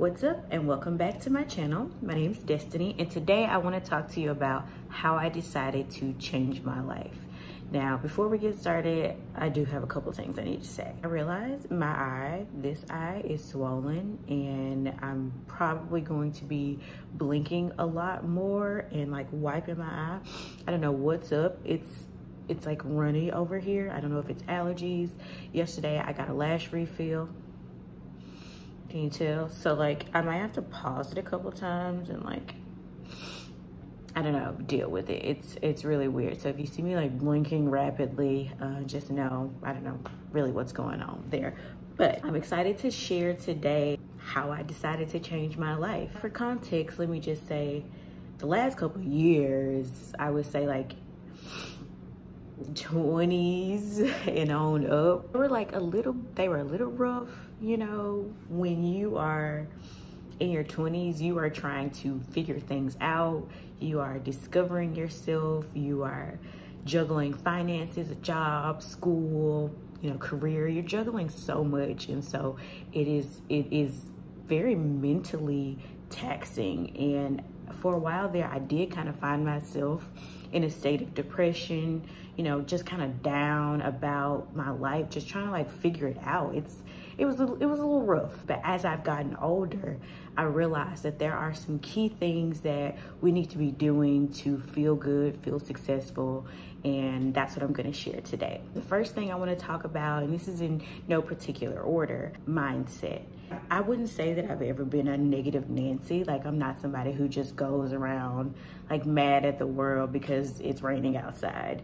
What's up and welcome back to my channel. My name is Destiny and today I want to talk to you about how I decided to change my life. Now, before we get started, I do have a couple things I need to say. I realize this eye is swollen and I'm probably going to be blinking a lot more and like wiping my eye. I don't know what's up. It's like runny over here. I don't know if it's allergies. Yesterday I got a lash refill. Can you tell? So like I might have to pause it a couple times and like, I don't know, deal with it. It's really weird. So if you see me like blinking rapidly, just know, I don't know really what's going on there. But I'm excited to share today how I decided to change my life. For context, let me just say the last couple of years, I would say like 20s and on up, they were a little rough. You know, when you are in your 20s, you are trying to figure things out. You are discovering yourself. You are juggling finances, a job, school, career. You're juggling so much. And so it is very mentally taxing. And for a while there, I did kind of find myself in a state of depression, just kind of down about my life, just trying to like figure it out. It was a little rough, but as I've gotten older, I realized that there are some key things that we need to be doing to feel good, feel successful, and that's what I'm gonna share today. The first thing I wanna talk about, and this is in no particular order, mindset. I wouldn't say that I've ever been a negative Nancy. Like, I'm not somebody who just goes around like mad at the world because it's raining outside.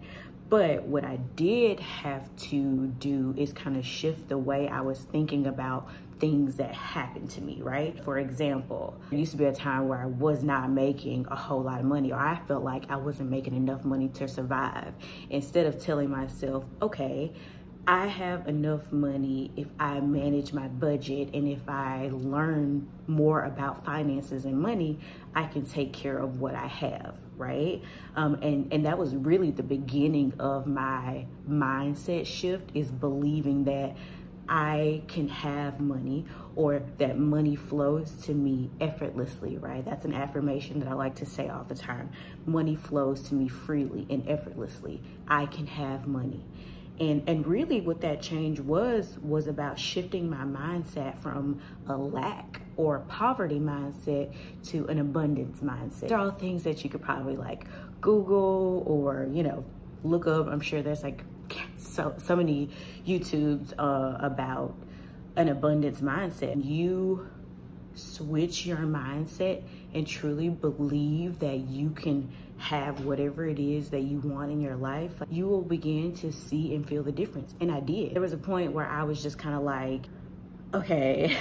But what I did have to do is kind of shift the way I was thinking about things that happened to me, right? For example, there used to be a time where I was not making a whole lot of money, or I felt like I wasn't making enough money to survive. Instead of telling myself, okay, I have enough money if I manage my budget and if I learn more about finances and money, I can take care of what I have, right? And that was really the beginning of my mindset shift, is believing that I can have money, or that money flows to me effortlessly, right? That's an affirmation that I like to say all the time. Money flows to me freely and effortlessly. I can have money. And really what that change was about shifting my mindset from a lack or poverty mindset to an abundance mindset. These are all things that you could probably like Google or, look up. I'm sure there's like so many YouTubes about an abundance mindset. You switch your mindset and truly believe that you can have whatever it is that you want in your life, you will begin to see and feel the difference. And I did. There was a point where I was just kind of like, okay,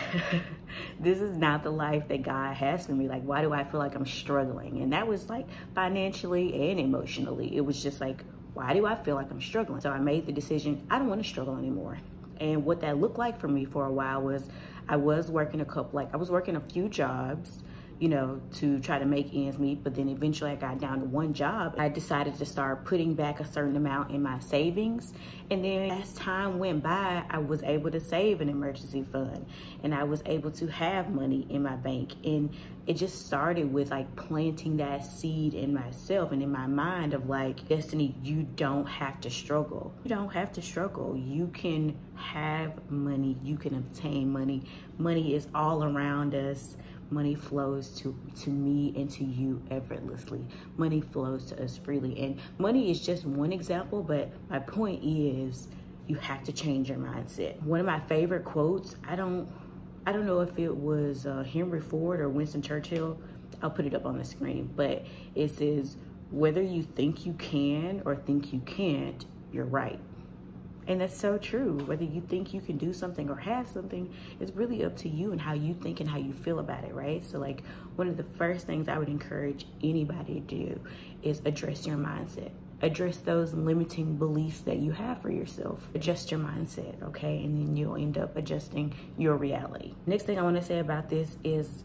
this is not the life that God has for me. Like, why do I feel like I'm struggling? And that was like financially and emotionally. It was just like, why do I feel like I'm struggling? So I made the decision, I don't want to struggle anymore. And what that looked like for me for a while was I was working a few jobs, to try to make ends meet. But then eventually I got down to one job. I decided to start putting back a certain amount in my savings. And then as time went by, I was able to save an emergency fund and I was able to have money in my bank. And it just started with like planting that seed in myself and in my mind of like, Destiny, you don't have to struggle. You don't have to struggle. You can have money. You can obtain money. Money is all around us. Money flows to me and to you effortlessly. Money flows to us freely. And money is just one example, but my point is you have to change your mindset. One of my favorite quotes, I don't know if it was Henry Ford or Winston Churchill. I'll put it up on the screen, but it says, whether you think you can or think you can't, you're right. And that's so true. Whether you think you can do something or have something, it's really up to you and how you think and how you feel about it, right? So like one of the first things I would encourage anybody to do is address your mindset. Address those limiting beliefs that you have for yourself. Adjust your mindset, okay? And then you'll end up adjusting your reality. Next thing I want to say about this is,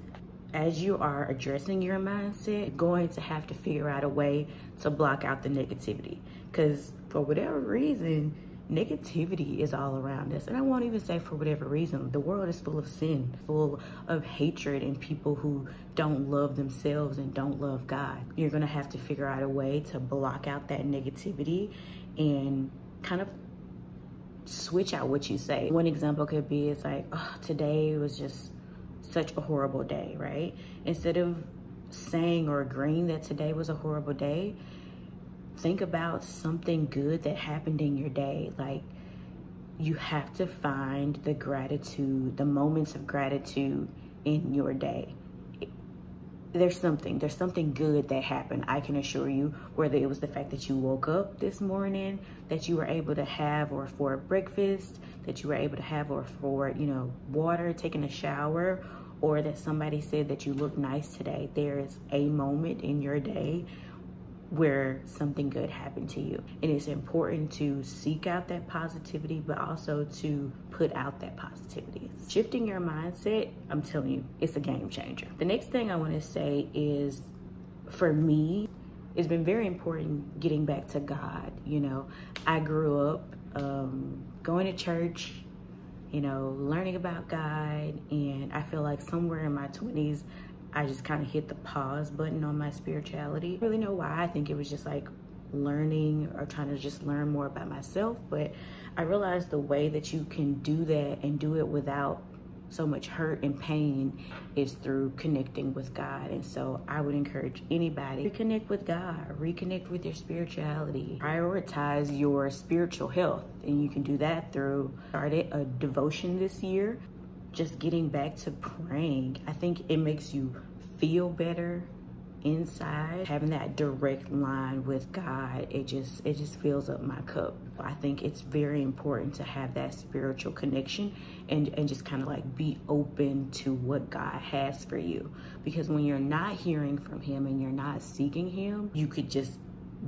as you are addressing your mindset, you're going to have to figure out a way to block out the negativity. Because for whatever reason, negativity is all around us. And I won't even say for whatever reason. The world is full of sin, full of hatred, and people who don't love themselves and don't love God. You're gonna have to figure out a way to block out that negativity and kind of switch out what you say. One example could be, it's like, oh, today was just such a horrible day, right? Instead of saying or agreeing that today was a horrible day, think about something good that happened in your day. Like, you have to find the gratitude, the moments of gratitude in your day. There's something good that happened, I can assure you, whether it was the fact that you woke up this morning, that you were able to have, or for breakfast, that you were able to have, or for, you know, water, taking a shower, or that somebody said that you look nice today. There is a moment in your day where something good happened to you. And it's important to seek out that positivity, but also to put out that positivity. Shifting your mindset, I'm telling you, it's a game changer. The next thing I want to say is, for me, it's been very important getting back to God. You know, I grew up going to church, you know, learning about God, and I feel like somewhere in my 20s, I just kind of hit the pause button on my spirituality. I don't really know why. I think it was just like learning or trying to just learn more about myself. But I realized the way that you can do that and do it without so much hurt and pain is through connecting with God. And so I would encourage anybody to connect with God, reconnect with your spirituality, prioritize your spiritual health. And you can do that through started a devotion this year. Just getting back to praying. I think it makes you feel better inside. Having that direct line with God, it just fills up my cup. I think it's very important to have that spiritual connection and just kind of like be open to what God has for you. Because when you're not hearing from him and you're not seeking him, you could just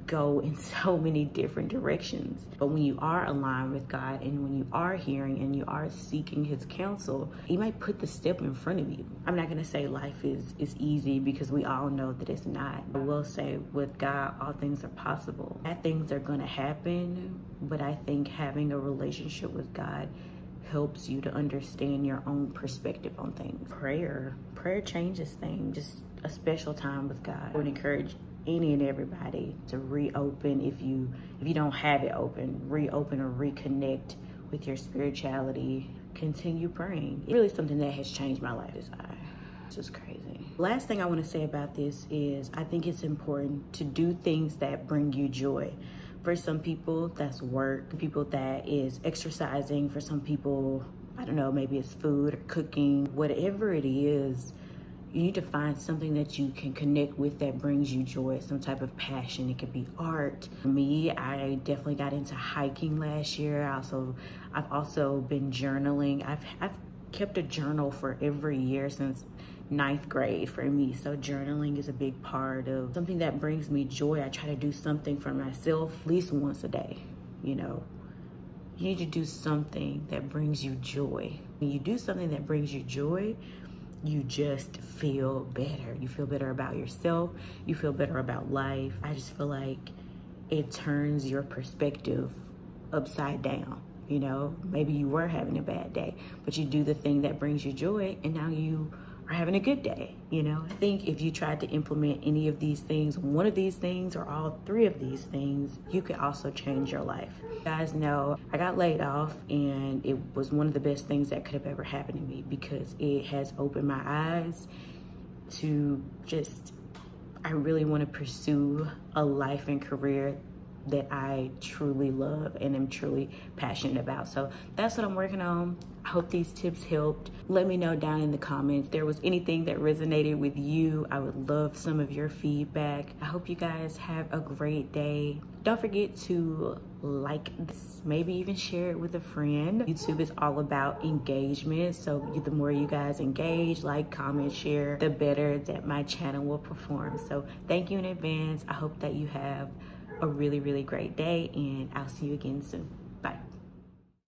go in so many different directions. But when you are aligned with God and when you are hearing and you are seeking his counsel, he might put the step in front of you. I'm not gonna say life is easy, because we all know that it's not. I will say with God, all things are possible. Bad things are gonna happen, but I think having a relationship with God helps you to understand your own perspective on things. Prayer changes things. Just a special time with God. I would encourage any and everybody to reopen, if you don't have it open, reopen or reconnect with your spirituality. Continue praying. It's really something that has changed my life. It's just crazy. Last thing I want to say about this is, I think it's important to do things that bring you joy. For some people, that's work. People, that is exercising. For some people, I don't know, maybe it's food or cooking. Whatever it is, you need to find something that you can connect with that brings you joy, some type of passion. It could be art. For me, I definitely got into hiking last year. I've also been journaling. I've kept a journal for every year since 9th grade for me. So journaling is a big part of something that brings me joy. I try to do something for myself at least once a day. You know, you need to do something that brings you joy. When you do something that brings you joy, you just feel better. You feel better about yourself. You feel better about life. I just feel like it turns your perspective upside down. You know, maybe you were having a bad day, but you do the thing that brings you joy, and now you are having a good day. You know, I think if you tried to implement any of these things, one of these things, or all three of these things, you could also change your life. You guys know I got laid off, and it was one of the best things that could have ever happened to me, because it has opened my eyes to just, I really want to pursue a life and career that I truly love and am truly passionate about. So that's what I'm working on. I hope these tips helped. Let me know down in the comments if there was anything that resonated with you. I would love some of your feedback. I hope you guys have a great day. Don't forget to like this, maybe even share it with a friend. YouTube is all about engagement. So the more you guys engage, like, comment, share, the better that my channel will perform. So thank you in advance. I hope that you have a really, really great day, and I'll see you again soon.